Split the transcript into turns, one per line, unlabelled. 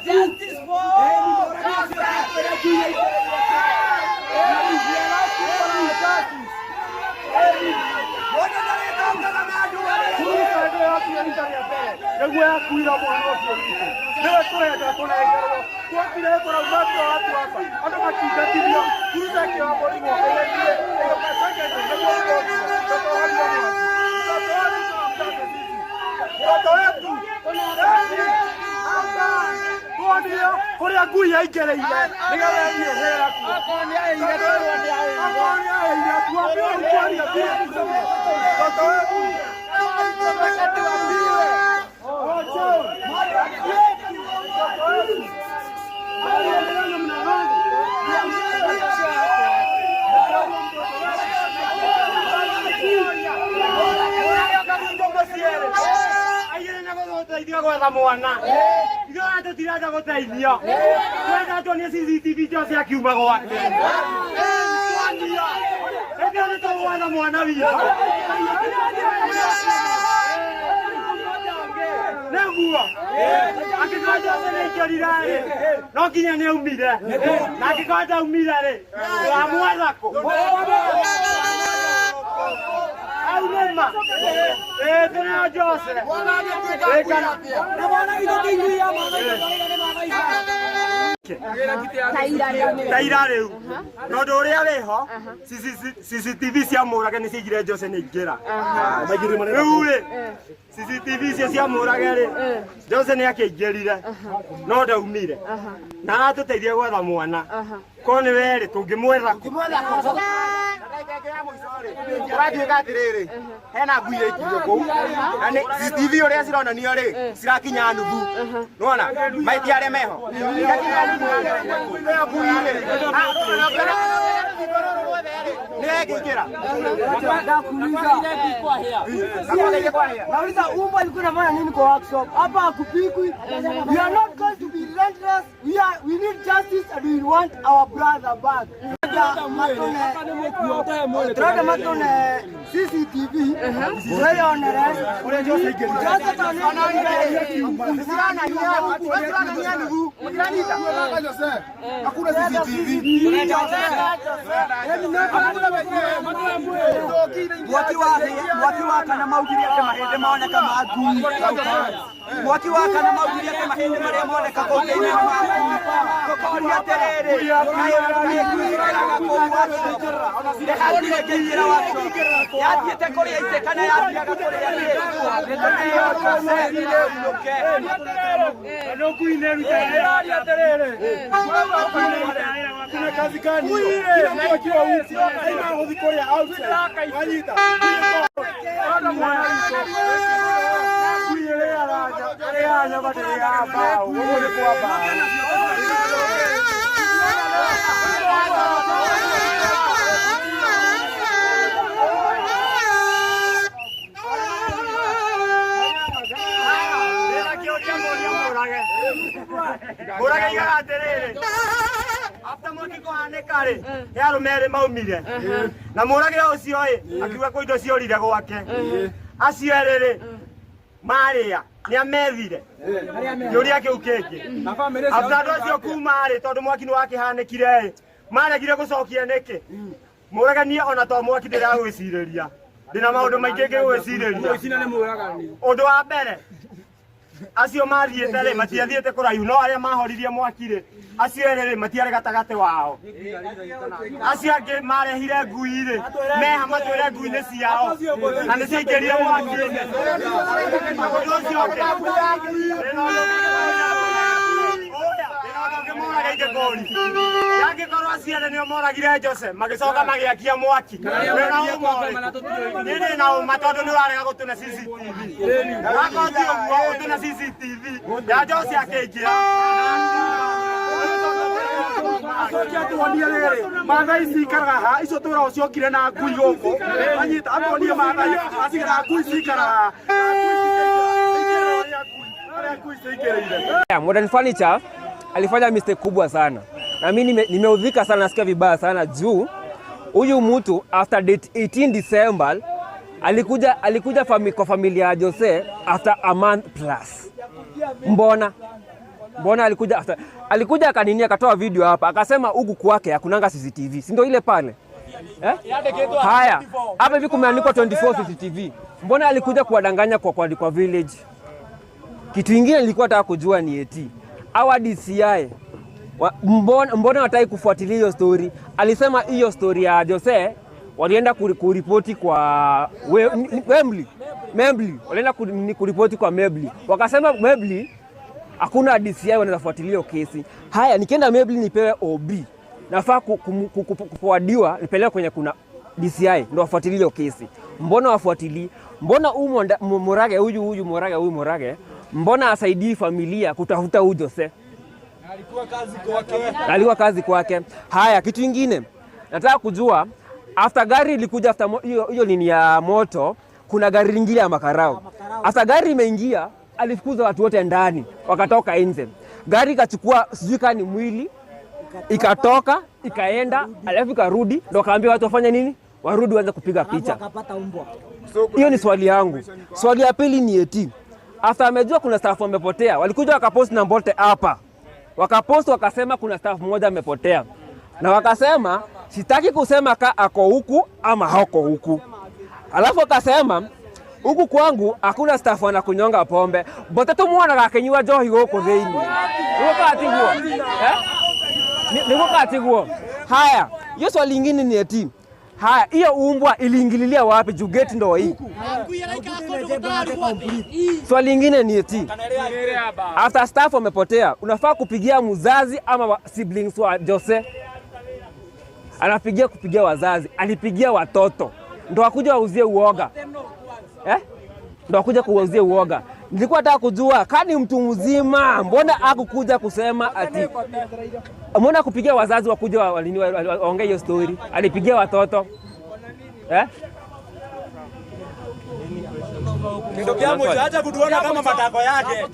Justice for
Por a cuia ikere ile nigala ni hera ku
akonia ile
Ito tiraja ko tayo niya. Kaya ito niya CCTV dyan siya kiumagawa. Ito ito wala mo na niya. Nagua. Akikaja sa niya Noki niya niya umida. Nakikaja umida re. Amuala ko. Alma. Tena Jose. Tairareu. No dore abeho. CCTV cia muraga ni sigire Jose ni gera. Magiri manene. CCTV cia muraga ri. Jose ni akegerire. No ndaumire. Na atuteithie gwetha mwana. Kone were tungimwetha. Turathie gatiriri hena ngui ikirio ku na ni CCTV uria cironanio ri cirakinya nuthu nuona maiti aria meho
nauliza umba alikuwa anafanya nini kwa workshop hapa hakupikwi. We are not going to be relentless. We need justice and we want our brother back. Trata matone CCTV weonere ule Jose igeri Jose tona sana ya ndugu mjanita hakuna CCTV watu kana maugiri yake mahende maoneka magui watu kana maugiri yake mahende maria maoneka kokeini kokori aterere yathiete kuria itekana yathiaga kuria
kuna kazi gani kila mtu akiwa huko haina hodhi kuria outside wajita kuielea raja badala ya bao wole kwa bao Muraga igaterere after mwaki ko hane kare yaro mere maumire na muraga ucio akiuga ko indo ciorire gwake acierere maria ni amethire yuri yake ukeke after docio kumare tondu mwaki ni wake hanekire maregire gucokia neke muraga ni ona to mwaki ndira gwiciriria ndina maundu maingi gwiciriria undu wa mbere acio mathiete ri matiathiete kuraihu no aria mahoririe mwakire acio ri matiare gatagate wao acio angi marehire ngui ri meha matwire ngui ni ciao na ni ciingirire mwakire yake korwa aciare nio moragire Jose magicoka magiakia mwaki nini na matondu ni urarega gutuna CCTV wakoti uguo utuna CCTV ya Jose akingira asokia tuonie riri mathai cikaraga ha icio twira uciokire na ngui guku anyita atuonie mathai acigera ngui cikaraga
Modern Furniture alifanya mistake kubwa sana. Na mimi nimeudhika sana, nasikia vibaya sana juu huyu mtu after date 18 December alikuja kwa familia ya Jose after a month plus. Mbona alikuja akanini akatoa video hapa akasema huku kwake hakunanga CCTV. Si ndio ile pale? Haya, hapa hivi kumeandikwa 24 CCTV. Mbona alikuja kuwadanganya kwa village? Kitu kingine nilikuwa nataka kujua ni eti hawa DCI mbona wataki kufuatilia hiyo story? Alisema hiyo story ya Jose walienda kuripoti kwa Membli. Walienda kuripoti kwa Membli. Wakasema Membli hakuna DCI wanaweza fuatilia hiyo kesi. Haya, nikienda Membli nipewe OB. Nafaa kufuadiwa nipeleke kwenye kuna DCI ndio wafuatilie hiyo kesi. Mbona wafuatilie? Mbona Morage mbona asaidii familia kutafuta huyu Jose? Alikuwa kazi kwake. Haya, kitu kingine nataka kujua, after gari ilikuja after hiyo nini ya moto, kuna gari lingine ya makarao. After gari imeingia, alifukuza watu wote ndani, wakatoka nje. Gari ikachukua sijui kama ni mwili, ikatoka, ikaenda, alafu ikarudi, ndio kaambia watu wafanye nini? Warudi waanze kupiga picha. Hiyo ni swali yangu. Swali ya pili ni eti after amejua kuna staff wamepotea, walikuja wakapost na Mbote hapa. Wakapost wakasema kuna staff mmoja amepotea. Na wakasema sitaki kusema ka ako huku ama hako huku. Alafu wakasema huku kwangu hakuna staff wanakunyonga pombe. Mbote tu muona gakenywa johi huko theini. Niko katiguo. Haya, hiyo swali lingine ni eti haya, hiyo umbwa iliingililia wapi? Jugeti ndo hii. Swali lingine ni eti after staff wamepotea, unafaa kupigia mzazi ama siblings wa Jose? Kupigia wazazi, alipigia watoto. Ndo akuja wauzie uoga. Ndo akuja kuwauzie uoga. Nilikuwa nataka kujua kani mtu mzima, mbona hakukuja kusema ati mbona kupigia wazazi wakuja waongee hiyo story? Alipigia watoto.
Ndio kiamu acha kutuona kama matako yake.